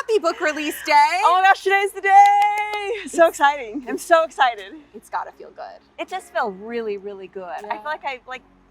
Happy book release day. Oh my gosh, today's the day. So exciting. I'm so excited. It's gotta feel good. It does feel really, really good. Yeah. I feel like I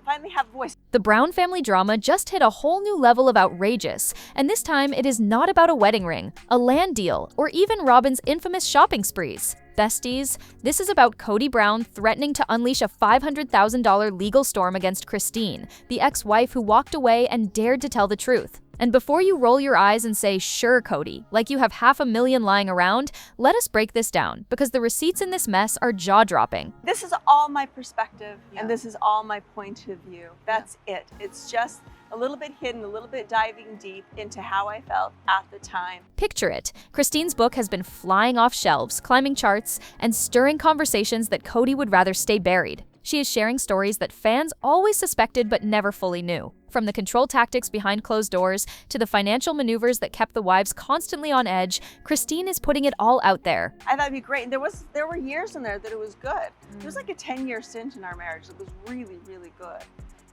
finally have a voice. The Brown family drama just hit a whole new level of outrageous, and this time it is not about a wedding ring, a land deal, or even Robyn's infamous shopping sprees. Besties, this is about Kody Brown threatening to unleash a $500,000 legal storm against Christine, the ex-wife who walked away and dared to tell the truth. And before you roll your eyes and say, sure, Kody, like you have $500,000 lying around, let us break this down, because the receipts in this mess are jaw-dropping. This is all my perspective, Yeah. and this is all my point of view. That's it. It's just a little bit hidden, a little bit diving deep into how I felt at the time. Picture it. Christine's book has been flying off shelves, climbing charts, and stirring conversations that Kody would rather stay buried. She is sharing stories that fans always suspected but never fully knew. From the control tactics behind closed doors to the financial maneuvers that kept the wives constantly on edge, Christine is putting it all out there. I thought it'd be great. And there were years in there that it was good. It was like a 10-year stint in our marriage. It was really, really good.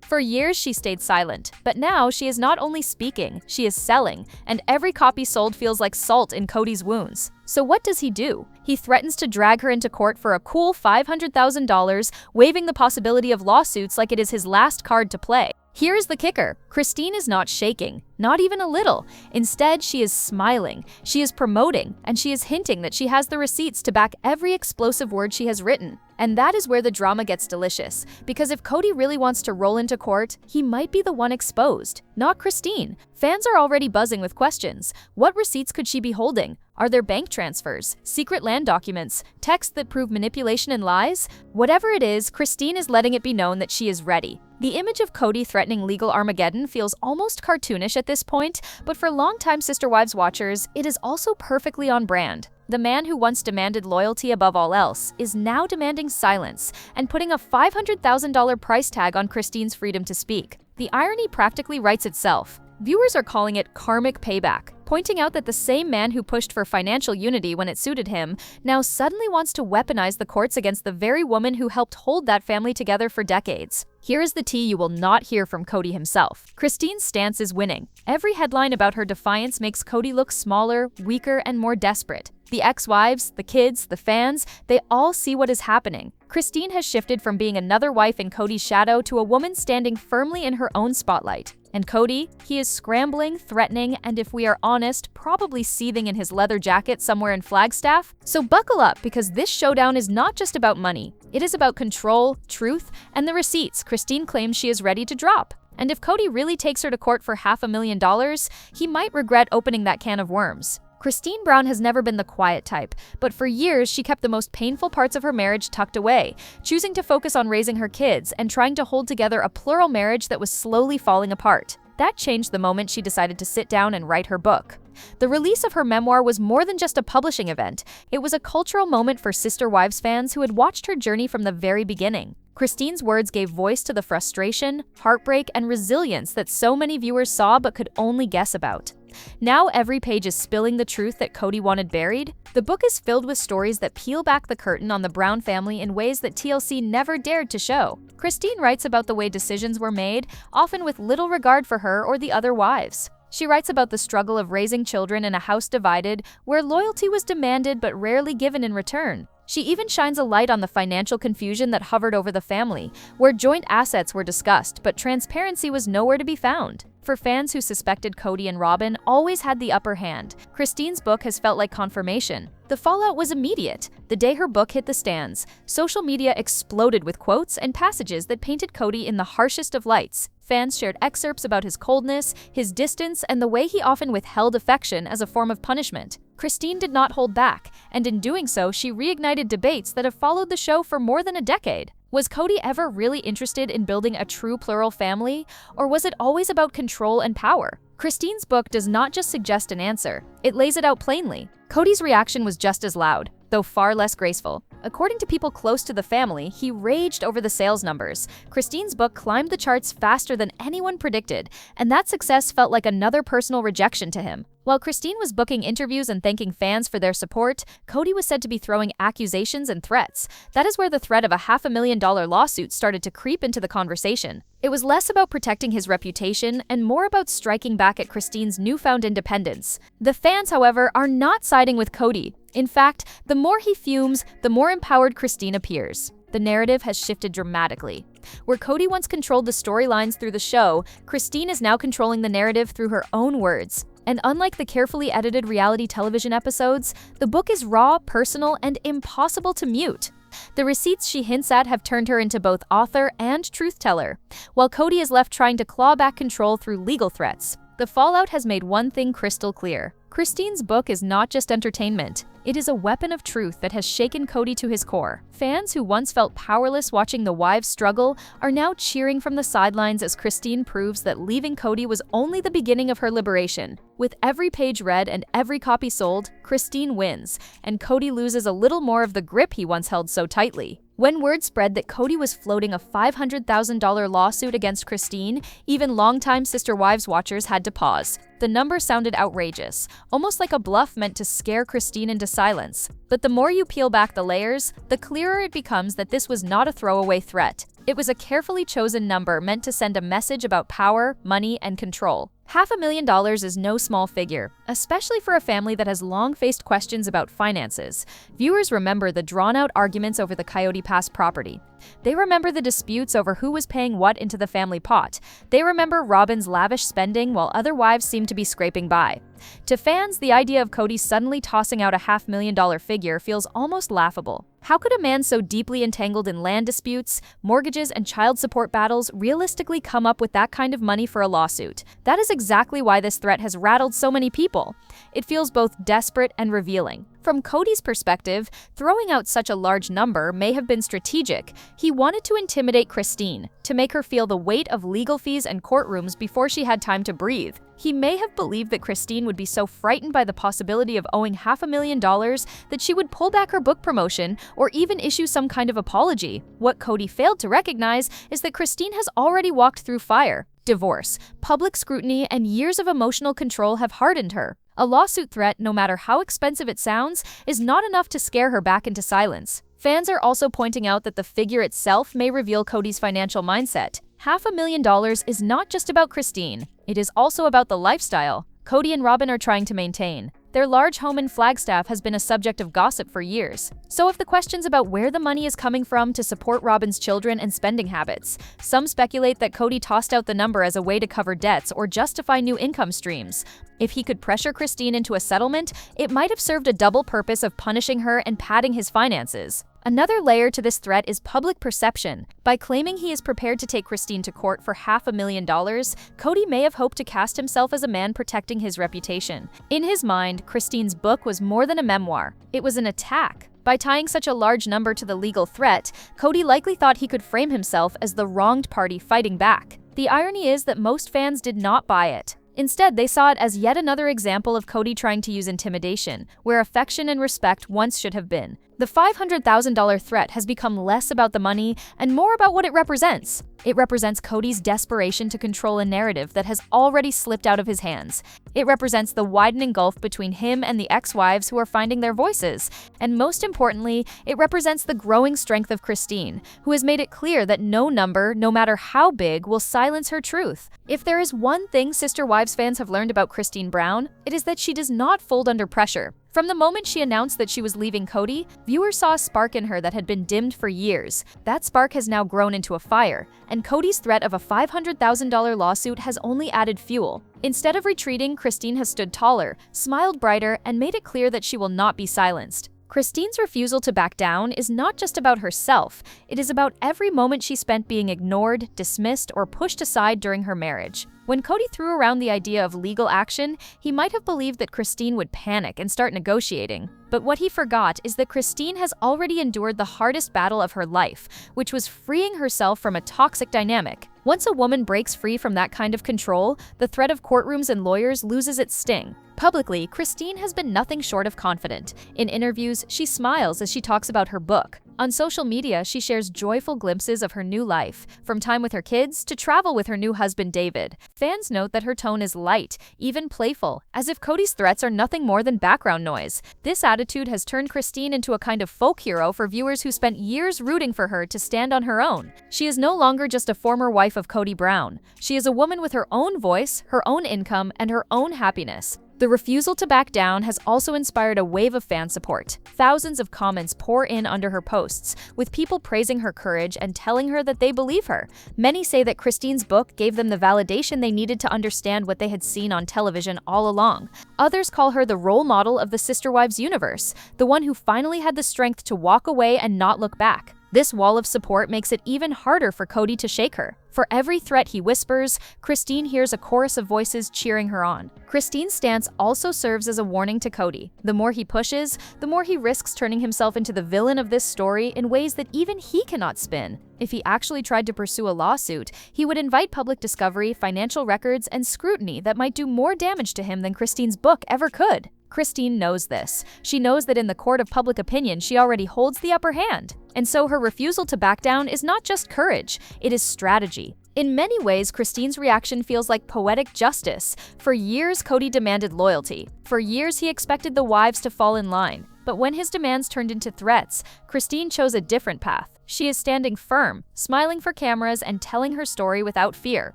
For years, she stayed silent, but now she is not only speaking, she is selling, and every copy sold feels like salt in Kody's wounds. So what does he do? He threatens to drag her into court for a cool $500,000, waiving the possibility of lawsuits like it is his last card to play. Here is the kicker. Christine is not shaking, not even a little. Instead, she is smiling, she is promoting, and she is hinting that she has the receipts to back every explosive word she has written. And that is where the drama gets delicious, because if Kody really wants to roll into court, he might be the one exposed, not Christine. Fans are already buzzing with questions. What receipts could she be holding? Are there bank transfers, secret land documents, texts that prove manipulation and lies? Whatever it is, Christine is letting it be known that she is ready. The image of Kody threatening legal Armageddon feels almost cartoonish at this point, but for longtime Sister Wives watchers, it is also perfectly on brand. The man who once demanded loyalty above all else is now demanding silence and putting a $500,000 price tag on Christine's freedom to speak. The irony practically writes itself. Viewers are calling it karmic payback, pointing out that the same man who pushed for financial unity when it suited him now suddenly wants to weaponize the courts against the very woman who helped hold that family together for decades. Here is the tea you will not hear from Kody himself. Christine's stance is winning. Every headline about her defiance makes Kody look smaller, weaker, and more desperate. The ex-wives, the kids, the fans, they all see what is happening. Christine has shifted from being another wife in Kody's shadow to a woman standing firmly in her own spotlight. And Kody, he is scrambling, threatening, and if we are honest, probably seething in his leather jacket somewhere in Flagstaff. So buckle up, because this showdown is not just about money. It is about control, truth, and the receipts Christine claims she is ready to drop. And if Kody really takes her to court for $500,000, he might regret opening that can of worms. Christine Brown has never been the quiet type, but for years she kept the most painful parts of her marriage tucked away, choosing to focus on raising her kids and trying to hold together a plural marriage that was slowly falling apart. That changed the moment she decided to sit down and write her book. The release of her memoir was more than just a publishing event. It was a cultural moment for Sister Wives fans who had watched her journey from the very beginning. Christine's words gave voice to the frustration, heartbreak, and resilience that so many viewers saw but could only guess about. Now every page is spilling the truth that Kody wanted buried. The book is filled with stories that peel back the curtain on the Brown family in ways that TLC never dared to show. Christine writes about the way decisions were made, often with little regard for her or the other wives. She writes about the struggle of raising children in a house divided, where loyalty was demanded but rarely given in return. She even shines a light on the financial confusion that hovered over the family, where joint assets were discussed, but transparency was nowhere to be found. For fans who suspected Kody and Robyn always had the upper hand, Christine's book has felt like confirmation. The fallout was immediate. The day her book hit the stands, social media exploded with quotes and passages that painted Kody in the harshest of lights. Fans shared excerpts about his coldness, his distance, and the way he often withheld affection as a form of punishment. Christine did not hold back, and in doing so, she reignited debates that have followed the show for more than a decade. Was Kody ever really interested in building a true plural family, or was it always about control and power? Christine's book does not just suggest an answer, it lays it out plainly. Kody's reaction was just as loud, though far less graceful. According to people close to the family, he raged over the sales numbers. Christine's book climbed the charts faster than anyone predicted, and that success felt like another personal rejection to him. While Christine was booking interviews and thanking fans for their support, Kody was said to be throwing accusations and threats. That is where the threat of a $500,000 lawsuit started to creep into the conversation. It was less about protecting his reputation and more about striking back at Christine's newfound independence. The fans, however, are not siding with Kody. In fact, the more he fumes, the more empowered Christine appears. The narrative has shifted dramatically. Where Kody once controlled the storylines through the show, Christine is now controlling the narrative through her own words. And unlike the carefully edited reality television episodes, the book is raw, personal, and impossible to mute. The receipts she hints at have turned her into both author and truth-teller, while Kody is left trying to claw back control through legal threats. The fallout has made one thing crystal clear. Christine's book is not just entertainment. It is a weapon of truth that has shaken Kody to his core. Fans who once felt powerless watching the wives struggle are now cheering from the sidelines as Christine proves that leaving Kody was only the beginning of her liberation. With every page read and every copy sold, Christine wins, and Kody loses a little more of the grip he once held so tightly. When word spread that Kody was floating a $500,000 lawsuit against Christine, even longtime Sister Wives watchers had to pause. The number sounded outrageous, almost like a bluff meant to scare Christine into silence. But the more you peel back the layers, the clearer it becomes that this was not a throwaway threat. It was a carefully chosen number meant to send a message about power, money, and control. $500,000 is no small figure, especially for a family that has long faced questions about finances. Viewers remember the drawn-out arguments over the Coyote Pass property. They remember the disputes over who was paying what into the family pot. They remember Robyn's lavish spending while other wives seemed to be scraping by. To fans, the idea of Kody suddenly tossing out a $500,000 figure feels almost laughable. How could a man so deeply entangled in land disputes, mortgages, and child support battles realistically come up with that kind of money for a lawsuit? That is exactly why this threat has rattled so many people. It feels both desperate and revealing. From Kody's perspective, throwing out such a large number may have been strategic. He wanted to intimidate Christine, to make her feel the weight of legal fees and courtrooms before she had time to breathe. He may have believed that Christine would be so frightened by the possibility of owing $500,000 that she would pull back her book promotion or even issue some kind of apology. What Kody failed to recognize is that Christine has already walked through fire. Divorce, public scrutiny, and years of emotional control have hardened her. A lawsuit threat, no matter how expensive it sounds, is not enough to scare her back into silence. Fans are also pointing out that the figure itself may reveal Kody's financial mindset. $500,000 is not just about Christine. It is also about the lifestyle Kody and Robyn are trying to maintain. Their large home in Flagstaff has been a subject of gossip for years. So if the questions about where the money is coming from to support Robyn's children and spending habits, some speculate that Kody tossed out the number as a way to cover debts or justify new income streams. If he could pressure Christine into a settlement, it might have served a double purpose of punishing her and padding his finances. Another layer to this threat is public perception. By claiming he is prepared to take Christine to court for $500,000, Kody may have hoped to cast himself as a man protecting his reputation. In his mind, Christine's book was more than a memoir. It was an attack. By tying such a large number to the legal threat, Kody likely thought he could frame himself as the wronged party fighting back. The irony is that most fans did not buy it. Instead, they saw it as yet another example of Kody trying to use intimidation, where affection and respect once should have been. The $500,000 threat has become less about the money and more about what it represents. It represents Kody's desperation to control a narrative that has already slipped out of his hands. It represents the widening gulf between him and the ex-wives who are finding their voices. And most importantly, it represents the growing strength of Christine, who has made it clear that no number, no matter how big, will silence her truth. If there is one thing Sister Wives fans have learned about Kody Brown, it is that she does not fold under pressure. From the moment she announced that she was leaving Kody, viewers saw a spark in her that had been dimmed for years. That spark has now grown into a fire, and Kody's threat of a $500,000 lawsuit has only added fuel. Instead of retreating, Christine has stood taller, smiled brighter, and made it clear that she will not be silenced. Christine's refusal to back down is not just about herself, it is about every moment she spent being ignored, dismissed, or pushed aside during her marriage. When Kody threw around the idea of legal action, he might have believed that Christine would panic and start negotiating. But what he forgot is that Christine has already endured the hardest battle of her life, which was freeing herself from a toxic dynamic. Once a woman breaks free from that kind of control, the threat of courtrooms and lawyers loses its sting. Publicly, Christine has been nothing short of confident. In interviews, she smiles as she talks about her book. On social media, she shares joyful glimpses of her new life, from time with her kids to travel with her new husband David. Fans note that her tone is light, even playful, as if Kody's threats are nothing more than background noise. This attitude has turned Christine into a kind of folk hero for viewers who spent years rooting for her to stand on her own. She is no longer just a former wife of Kody Brown. She is a woman with her own voice, her own income, and her own happiness. The refusal to back down has also inspired a wave of fan support. Thousands of comments pour in under her posts, with people praising her courage and telling her that they believe her. Many say that Christine's book gave them the validation they needed to understand what they had seen on television all along. Others call her the role model of the Sister Wives universe, the one who finally had the strength to walk away and not look back. This wall of support makes it even harder for Kody to shake her. For every threat he whispers, Christine hears a chorus of voices cheering her on. Christine's stance also serves as a warning to Kody. The more he pushes, the more he risks turning himself into the villain of this story in ways that even he cannot spin. If he actually tried to pursue a lawsuit, he would invite public discovery, financial records, and scrutiny that might do more damage to him than Christine's book ever could. Christine knows this. She knows that in the court of public opinion, she already holds the upper hand. And so her refusal to back down is not just courage, it is strategy. In many ways, Christine's reaction feels like poetic justice. For years, Kody demanded loyalty. For years, he expected the wives to fall in line. But when his demands turned into threats, Christine chose a different path. She is standing firm, smiling for cameras and telling her story without fear.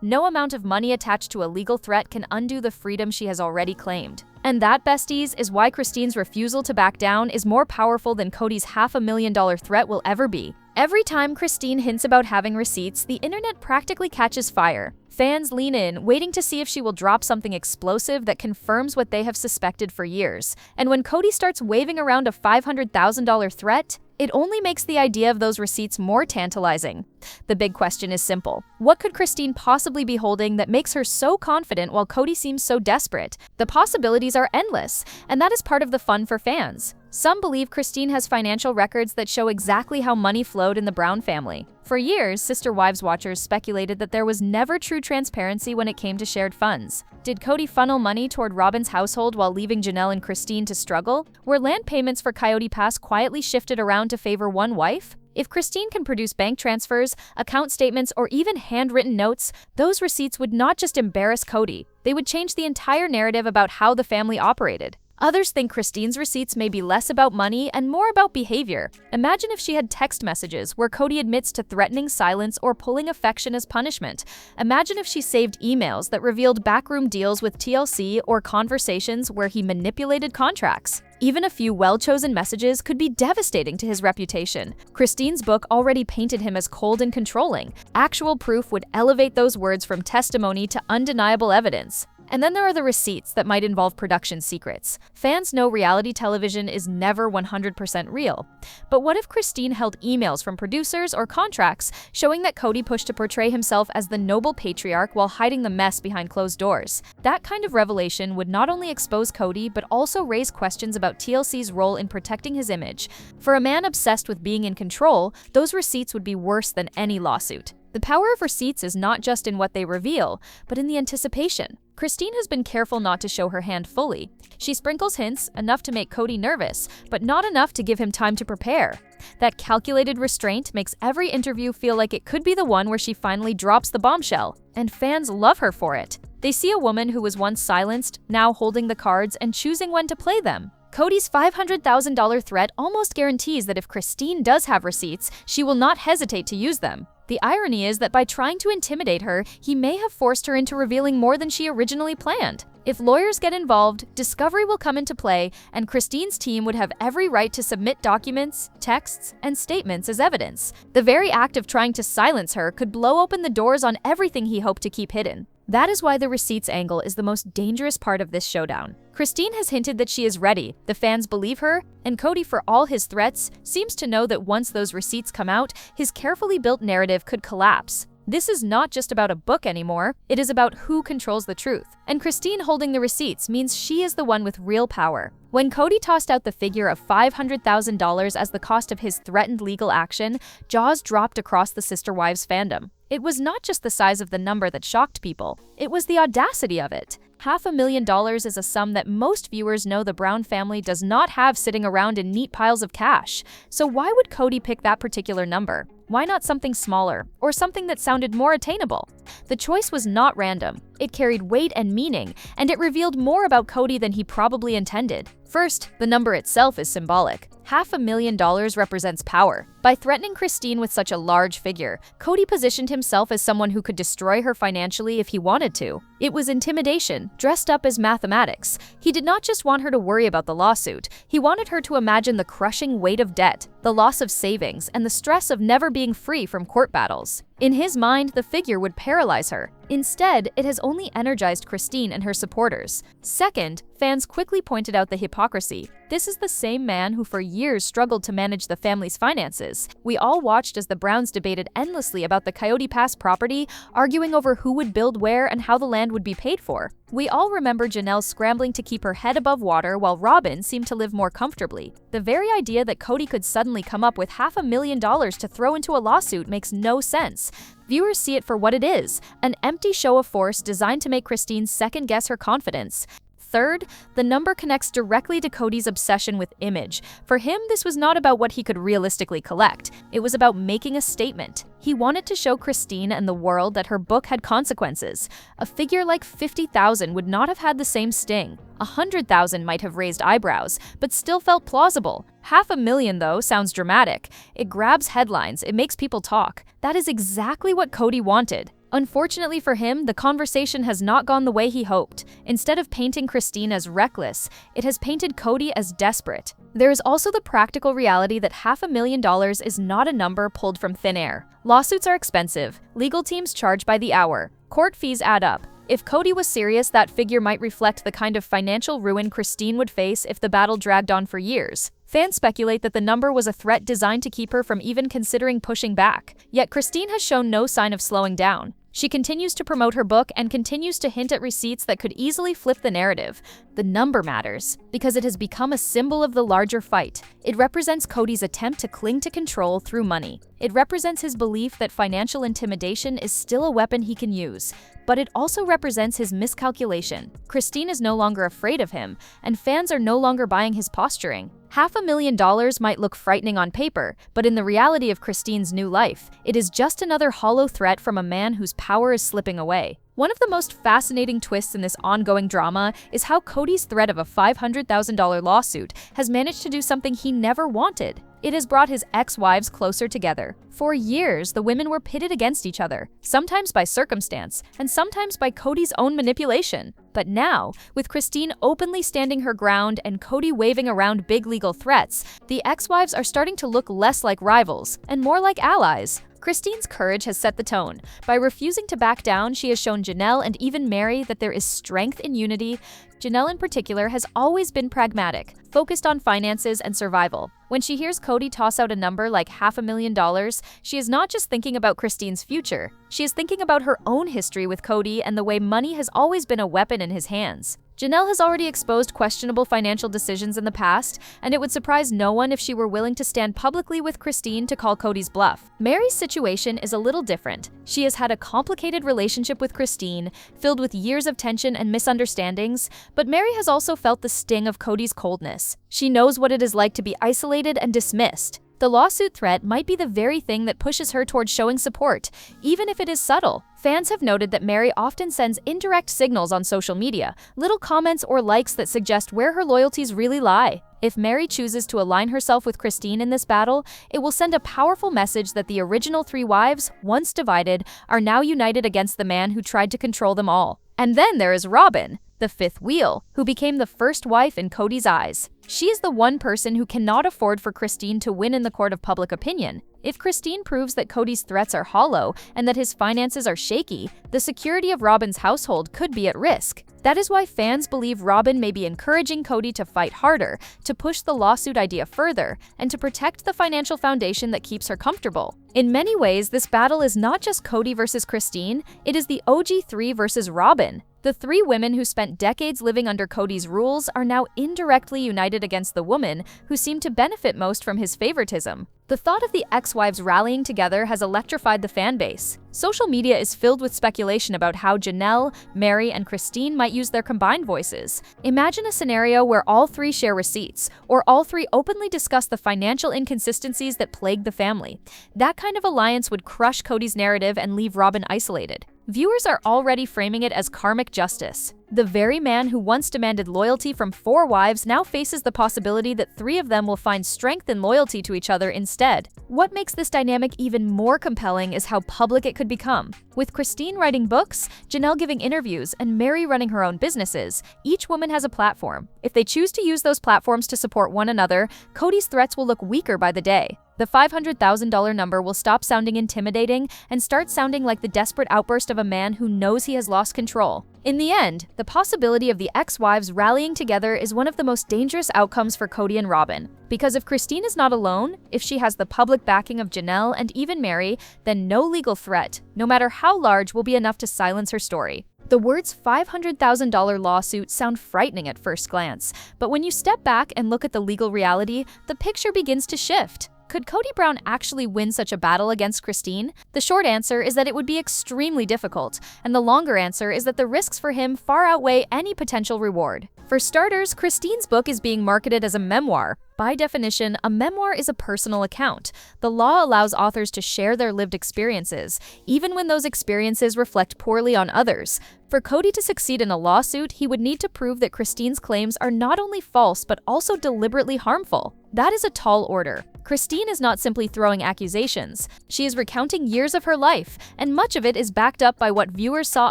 No amount of money attached to a legal threat can undo the freedom she has already claimed. And that, besties, is why Christine's refusal to back down is more powerful than Kody's $500,000 threat will ever be. Every time Christine hints about having receipts, the internet practically catches fire. Fans lean in, waiting to see if she will drop something explosive that confirms what they have suspected for years. And when Kody starts waving around a $500,000 threat, it only makes the idea of those receipts more tantalizing. The big question is simple. What could Christine possibly be holding that makes her so confident while Kody seems so desperate? The possibilities are endless, and that is part of the fun for fans. Some believe Christine has financial records that show exactly how money flowed in the Brown family. For years, Sister Wives watchers speculated that there was never true transparency when it came to shared funds. Did Kody funnel money toward Robyn's household while leaving Janelle and Christine to struggle? Were land payments for Coyote Pass quietly shifted around to favor one wife? If Christine can produce bank transfers, account statements, or even handwritten notes, those receipts would not just embarrass Kody, they would change the entire narrative about how the family operated. Others think Christine's receipts may be less about money and more about behavior. Imagine if she had text messages where Kody admits to threatening silence or pulling affection as punishment. Imagine if she saved emails that revealed backroom deals with TLC or conversations where he manipulated contracts. Even a few well-chosen messages could be devastating to his reputation. Christine's book already painted him as cold and controlling. Actual proof would elevate those words from testimony to undeniable evidence. And then there are the receipts that might involve production secrets. Fans know reality television is never 100% real. But what if Christine held emails from producers or contracts showing that Kody pushed to portray himself as the noble patriarch while hiding the mess behind closed doors? That kind of revelation would not only expose Kody, but also raise questions about TLC's role in protecting his image. For a man obsessed with being in control, those receipts would be worse than any lawsuit. The power of receipts is not just in what they reveal, but in the anticipation. Christine has been careful not to show her hand fully. She sprinkles hints, enough to make Kody nervous, but not enough to give him time to prepare. That calculated restraint makes every interview feel like it could be the one where she finally drops the bombshell, and fans love her for it. They see a woman who was once silenced, now holding the cards and choosing when to play them. Kody's $500,000 threat almost guarantees that if Christine does have receipts, she will not hesitate to use them. The irony is that by trying to intimidate her, he may have forced her into revealing more than she originally planned. If lawyers get involved, discovery will come into play, and Christine's team would have every right to submit documents, texts, and statements as evidence. The very act of trying to silence her could blow open the doors on everything he hoped to keep hidden. That is why the receipts angle is the most dangerous part of this showdown. Christine has hinted that she is ready, the fans believe her, and Kody, for all his threats, seems to know that once those receipts come out, his carefully built narrative could collapse. This is not just about a book anymore, it is about who controls the truth. And Christine holding the receipts means she is the one with real power. When Kody tossed out the figure of $500,000 as the cost of his threatened legal action, jaws dropped across the Sister Wives fandom. It was not just the size of the number that shocked people, it was the audacity of it. $500,000 is a sum that most viewers know the Brown family does not have sitting around in neat piles of cash. So why would Kody pick that particular number? Why not something smaller, or something that sounded more attainable? The choice was not random. It carried weight and meaning, and it revealed more about Kody than he probably intended. First, the number itself is symbolic. $500,000 represents power. By threatening Christine with such a large figure, Kody positioned himself as someone who could destroy her financially if he wanted to. It was intimidation, dressed up as mathematics. He did not just want her to worry about the lawsuit, he wanted her to imagine the crushing weight of debt, the loss of savings, and the stress of never being free from court battles. In his mind, the figure would paralyze her. Instead, it has only energized Christine and her supporters. Second, fans quickly pointed out the hypocrisy. This is the same man who for years struggled to manage the family's finances. We all watched as the Browns debated endlessly about the Coyote Pass property, arguing over who would build where and how the land would be paid for. We all remember Janelle scrambling to keep her head above water while Robyn seemed to live more comfortably. The very idea that Kody could suddenly come up with $500,000 to throw into a lawsuit makes no sense. Viewers see it for what it is, an empty show of force designed to make Christine second-guess her confidence. Third, the number connects directly to Kody's obsession with image. For him, this was not about what he could realistically collect. It was about making a statement. He wanted to show Christine and the world that her book had consequences. A figure like $50,000 would not have had the same sting. $100,000 might have raised eyebrows, but still felt plausible. $500,000, though, sounds dramatic. It grabs headlines, it makes people talk. That is exactly what Kody wanted. Unfortunately for him, the conversation has not gone the way he hoped. Instead of painting Christine as reckless, it has painted Kody as desperate. There is also the practical reality that $500,000 is not a number pulled from thin air. Lawsuits are expensive, legal teams charge by the hour, court fees add up. If Kody was serious, that figure might reflect the kind of financial ruin Christine would face if the battle dragged on for years. Fans speculate that the number was a threat designed to keep her from even considering pushing back. Yet Christine has shown no sign of slowing down. She continues to promote her book and continues to hint at receipts that could easily flip the narrative. The number matters because it has become a symbol of the larger fight. It represents Kody's attempt to cling to control through money. It represents his belief that financial intimidation is still a weapon he can use. But it also represents his miscalculation. Christine is no longer afraid of him, and fans are no longer buying his posturing. $500,000 might look frightening on paper, but in the reality of Christine's new life, it is just another hollow threat from a man whose power is slipping away. One of the most fascinating twists in this ongoing drama is how Kody's threat of a $500,000 lawsuit has managed to do something he never wanted. It has brought his ex-wives closer together. For years, the women were pitted against each other, sometimes by circumstance, and sometimes by Kody's own manipulation. But now, with Christine openly standing her ground and Kody waving around big legal threats, the ex-wives are starting to look less like rivals and more like allies. Christine's courage has set the tone. By refusing to back down, she has shown Janelle and even Mary that there is strength in unity. Janelle in particular has always been pragmatic, focused on finances and survival. When she hears Kody toss out a number like $500,000, she is not just thinking about Christine's future. She is thinking about her own history with Kody and the way money has always been a weapon in his hands. Janelle has already exposed questionable financial decisions in the past, and it would surprise no one if she were willing to stand publicly with Christine to call Kody's bluff. Mary's situation is a little different. She has had a complicated relationship with Christine, filled with years of tension and misunderstandings, but Mary has also felt the sting of Kody's coldness. She knows what it is like to be isolated and dismissed. The lawsuit threat might be the very thing that pushes her towards showing support, even if it is subtle. Fans have noted that Mary often sends indirect signals on social media, little comments or likes that suggest where her loyalties really lie. If Mary chooses to align herself with Christine in this battle, it will send a powerful message that the original three wives, once divided, are now united against the man who tried to control them all. And then there is Robyn, the fifth wheel, who became the first wife in Kody's eyes. She is the one person who cannot afford for Christine to win in the court of public opinion. If Christine proves that Kody's threats are hollow and that his finances are shaky, the security of Robyn's household could be at risk. That is why fans believe Robyn may be encouraging Kody to fight harder, to push the lawsuit idea further, and to protect the financial foundation that keeps her comfortable. In many ways, this battle is not just Kody versus Christine, it is the OG3 versus Robyn. The three women who spent decades living under Kody's rules are now indirectly united against the woman who seemed to benefit most from his favoritism. The thought of the ex-wives rallying together has electrified the fan base. Social media is filled with speculation about how Janelle, Mary, and Christine might use their combined voices. Imagine a scenario where all three share receipts, or all three openly discuss the financial inconsistencies that plague the family. That kind of alliance would crush Kody's narrative and leave Robyn isolated. Viewers are already framing it as karmic justice. The very man who once demanded loyalty from 4 wives now faces the possibility that 3 of them will find strength and loyalty to each other instead. What makes this dynamic even more compelling is how public it could become. With Christine writing books, Janelle giving interviews, and Mary running her own businesses, each woman has a platform. If they choose to use those platforms to support one another, Kody's threats will look weaker by the day. The $500,000 number will stop sounding intimidating and start sounding like the desperate outburst of a man who knows he has lost control. In the end, the possibility of the ex-wives rallying together is one of the most dangerous outcomes for Kody and Robyn. Because if Christine is not alone, if she has the public backing of Janelle and even Mary, then no legal threat, no matter how large, will be enough to silence her story. The words $500,000 lawsuit sound frightening at first glance, but when you step back and look at the legal reality, the picture begins to shift. Could Kody Brown actually win such a battle against Christine? The short answer is that it would be extremely difficult, and the longer answer is that the risks for him far outweigh any potential reward. For starters, Christine's book is being marketed as a memoir. By definition, a memoir is a personal account. The law allows authors to share their lived experiences, even when those experiences reflect poorly on others. For Kody to succeed in a lawsuit, he would need to prove that Christine's claims are not only false but also deliberately harmful. That is a tall order. Christine is not simply throwing accusations. She is recounting years of her life, and much of it is backed up by what viewers saw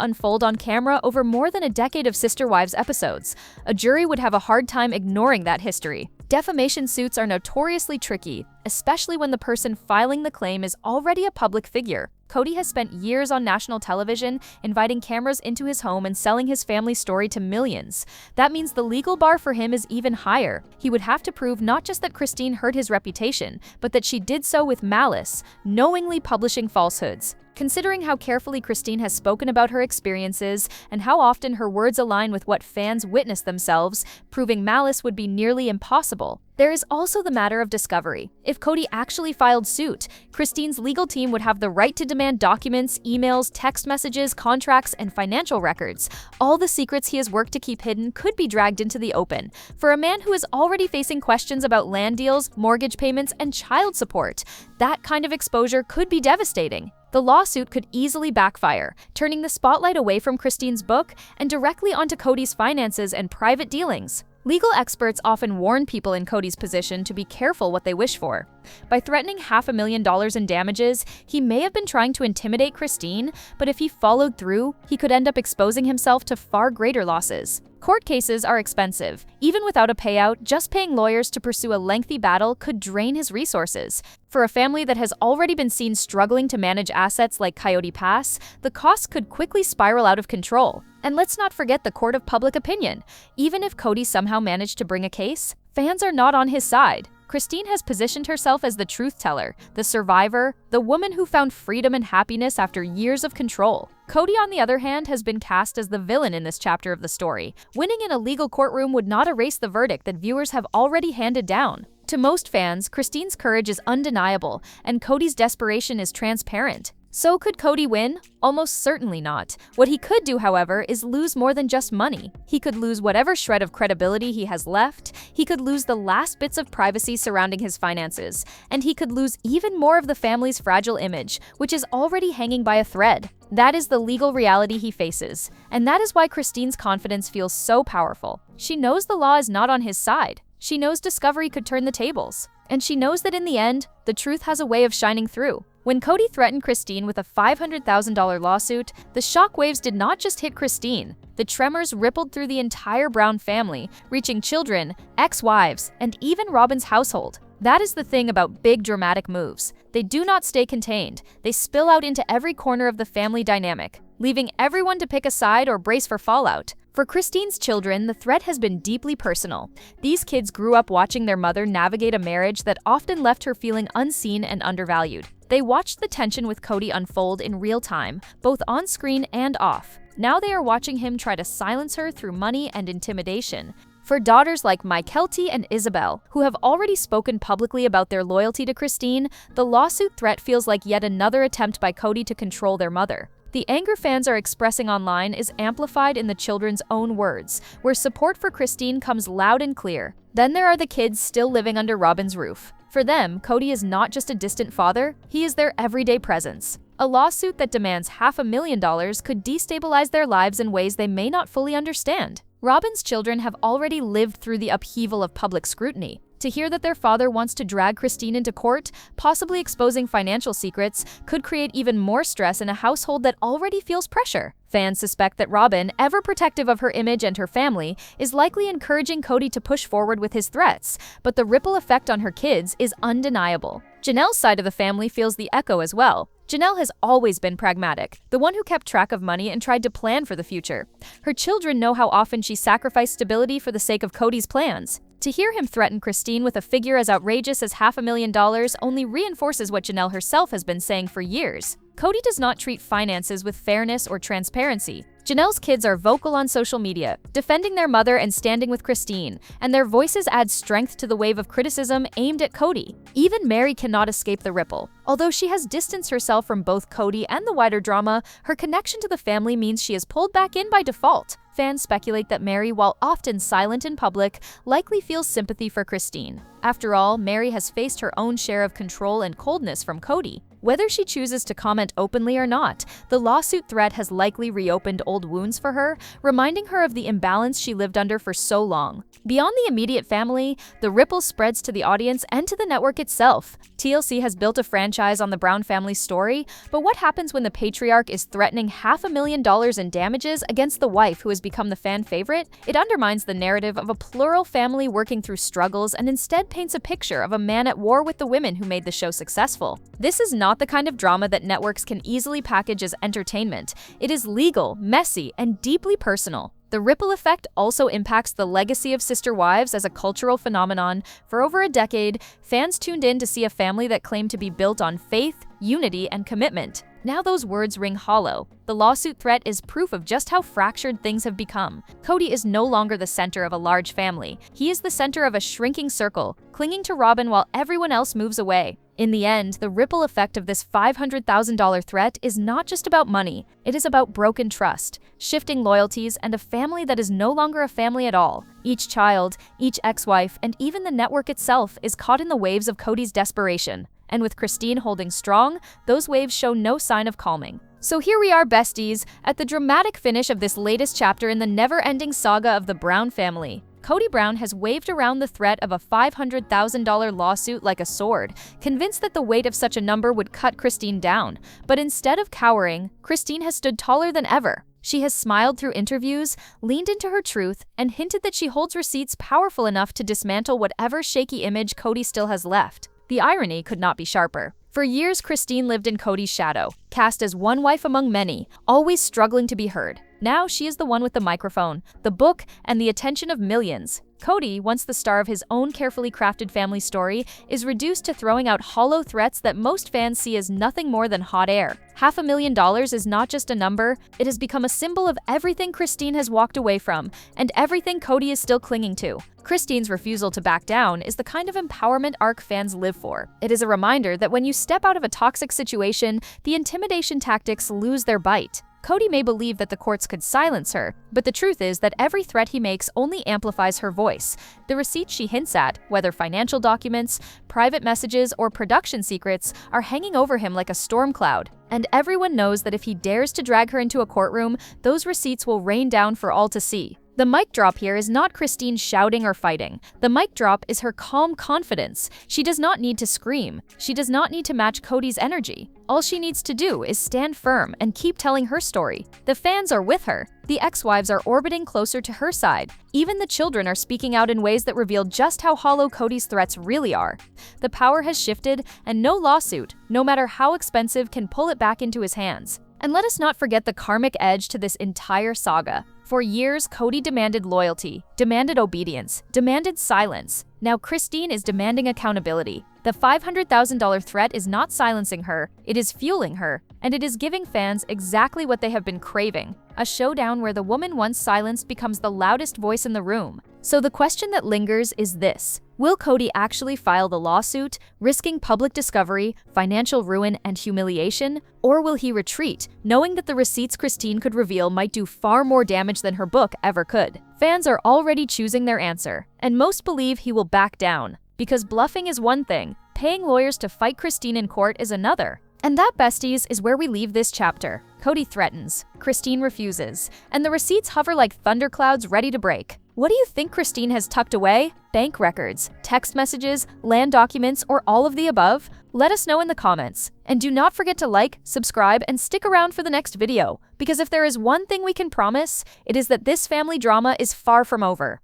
unfold on camera over more than a decade of Sister Wives episodes. A jury would have a hard time ignoring that history. Defamation suits are notoriously tricky, especially when the person filing the claim is already a public figure. Kody has spent years on national television, inviting cameras into his home and selling his family story to millions. That means the legal bar for him is even higher. He would have to prove not just that Christine hurt his reputation, but that she did so with malice, knowingly publishing falsehoods. Considering how carefully Christine has spoken about her experiences and how often her words align with what fans witness themselves, proving malice would be nearly impossible. There is also the matter of discovery. If Kody actually filed suit, Christine's legal team would have the right to demand documents, emails, text messages, contracts, and financial records. All the secrets he has worked to keep hidden could be dragged into the open. For a man who is already facing questions about land deals, mortgage payments, and child support, that kind of exposure could be devastating. The lawsuit could easily backfire, turning the spotlight away from Christine's book and directly onto Kody's finances and private dealings. Legal experts often warn people in Kody's position to be careful what they wish for. By threatening $500,000 in damages, he may have been trying to intimidate Christine, but if he followed through, he could end up exposing himself to far greater losses. Court cases are expensive. Even without a payout, just paying lawyers to pursue a lengthy battle could drain his resources. For a family that has already been seen struggling to manage assets like Coyote Pass, the costs could quickly spiral out of control. And let's not forget the court of public opinion. Even if Kody somehow managed to bring a case, fans are not on his side. Christine has positioned herself as the truth teller, the survivor, the woman who found freedom and happiness after years of control. Kody, on the other hand, has been cast as the villain in this chapter of the story. Winning in a legal courtroom would not erase the verdict that viewers have already handed down. To most fans, Christine's courage is undeniable, and Kody's desperation is transparent. So could Kody win? Almost certainly not. What he could do, however, is lose more than just money. He could lose whatever shred of credibility he has left, he could lose the last bits of privacy surrounding his finances, and he could lose even more of the family's fragile image, which is already hanging by a thread. That is the legal reality he faces, and that is why Christine's confidence feels so powerful. She knows the law is not on his side. She knows discovery could turn the tables. And she knows that in the end, the truth has a way of shining through. When Kody threatened Christine with a $500,000 lawsuit, the shockwaves did not just hit Christine. The tremors rippled through the entire Brown family, reaching children, ex-wives, and even Robyn's household. That is the thing about big dramatic moves. They do not stay contained. They spill out into every corner of the family dynamic, leaving everyone to pick a side or brace for fallout. For Christine's children, the threat has been deeply personal. These kids grew up watching their mother navigate a marriage that often left her feeling unseen and undervalued. They watched the tension with Kody unfold in real time, both on screen and off. Now they are watching him try to silence her through money and intimidation. For daughters like Mykelti and Isabel, who have already spoken publicly about their loyalty to Christine, the lawsuit threat feels like yet another attempt by Kody to control their mother. The anger fans are expressing online is amplified in the children's own words, where support for Christine comes loud and clear. Then there are the kids still living under Robyn's roof. For them, Kody is not just a distant father, he is their everyday presence. A lawsuit that demands $500,000 could destabilize their lives in ways they may not fully understand. Robyn's children have already lived through the upheaval of public scrutiny. To hear that their father wants to drag Christine into court, possibly exposing financial secrets, could create even more stress in a household that already feels pressure. Fans suspect that Robyn, ever protective of her image and her family, is likely encouraging Kody to push forward with his threats, but the ripple effect on her kids is undeniable. Janelle's side of the family feels the echo as well. Janelle has always been pragmatic, the one who kept track of money and tried to plan for the future. Her children know how often she sacrificed stability for the sake of Kody's plans. To hear him threaten Christine with a figure as outrageous as $500,000 only reinforces what Janelle herself has been saying for years. Kody does not treat finances with fairness or transparency. Janelle's kids are vocal on social media, defending their mother and standing with Christine, and their voices add strength to the wave of criticism aimed at Kody. Even Meri cannot escape the ripple. Although she has distanced herself from both Kody and the wider drama, her connection to the family means she is pulled back in by default. Fans speculate that Meri, while often silent in public, likely feels sympathy for Christine. After all, Meri has faced her own share of control and coldness from Kody. Whether she chooses to comment openly or not, the lawsuit threat has likely reopened old wounds for her, reminding her of the imbalance she lived under for so long. Beyond the immediate family, the ripple spreads to the audience and to the network itself. TLC has built a franchise on the Brown family's story, but what happens when the patriarch is threatening $500,000 in damages against the wife who has become the fan favorite? It undermines the narrative of a plural family working through struggles and instead paints a picture of a man at war with the women who made the show successful. This is not the kind of drama that networks can easily package as entertainment. It is legal, messy, and deeply personal. The ripple effect also impacts the legacy of Sister Wives as a cultural phenomenon. For over a decade, fans tuned in to see a family that claimed to be built on faith, unity, and commitment. Now those words ring hollow. The lawsuit threat is proof of just how fractured things have become. Kody is no longer the center of a large family. He is the center of a shrinking circle, clinging to Robyn while everyone else moves away. In the end, the ripple effect of this $500,000 threat is not just about money. It is about broken trust, shifting loyalties, and a family that is no longer a family at all. Each child, each ex-wife, and even the network itself is caught in the waves of Kody's desperation. And with Christine holding strong, those waves show no sign of calming. So here we are, besties, at the dramatic finish of this latest chapter in the never-ending saga of the Brown family. Kody Brown has waved around the threat of a $500,000 lawsuit like a sword, convinced that the weight of such a number would cut Christine down. But instead of cowering, Christine has stood taller than ever. She has smiled through interviews, leaned into her truth, and hinted that she holds receipts powerful enough to dismantle whatever shaky image Kody still has left. The irony could not be sharper. For years, Christine lived in Kody's shadow, cast as one wife among many, always struggling to be heard. Now she is the one with the microphone, the book, and the attention of millions. Kody, once the star of his own carefully crafted family story, is reduced to throwing out hollow threats that most fans see as nothing more than hot air. $500,000 is not just a number, it has become a symbol of everything Christine has walked away from, and everything Kody is still clinging to. Christine's refusal to back down is the kind of empowerment arc fans live for. It is a reminder that when you step out of a toxic situation, the intimidation tactics lose their bite. Kody may believe that the courts could silence her, but the truth is that every threat he makes only amplifies her voice. The receipts she hints at, whether financial documents, private messages, or production secrets, are hanging over him like a storm cloud. And everyone knows that if he dares to drag her into a courtroom, those receipts will rain down for all to see. The mic drop here is not Christine shouting or fighting. The mic drop is her calm confidence. She does not need to scream. She does not need to match Kody's energy. All she needs to do is stand firm and keep telling her story. The fans are with her. The ex-wives are orbiting closer to her side. Even the children are speaking out in ways that reveal just how hollow Kody's threats really are. The power has shifted, and no lawsuit, no matter how expensive, can pull it back into his hands. And let us not forget the karmic edge to this entire saga. For years, Kody demanded loyalty, demanded obedience, demanded silence. Now Christine is demanding accountability. The $500,000 threat is not silencing her, it is fueling her, and it is giving fans exactly what they have been craving: a showdown where the woman once silenced becomes the loudest voice in the room. So the question that lingers is this: will Kody actually file the lawsuit, risking public discovery, financial ruin, and humiliation? Or will he retreat, knowing that the receipts Christine could reveal might do far more damage than her book ever could? Fans are already choosing their answer, and most believe he will back down. Because bluffing is one thing, paying lawyers to fight Christine in court is another. And that, besties, is where we leave this chapter. Kody threatens, Christine refuses, and the receipts hover like thunderclouds ready to break. What do you think Christine has tucked away? Bank records, text messages, land documents, or all of the above? Let us know in the comments. And do not forget to like, subscribe, and stick around for the next video, because if there is one thing we can promise, it is that this family drama is far from over.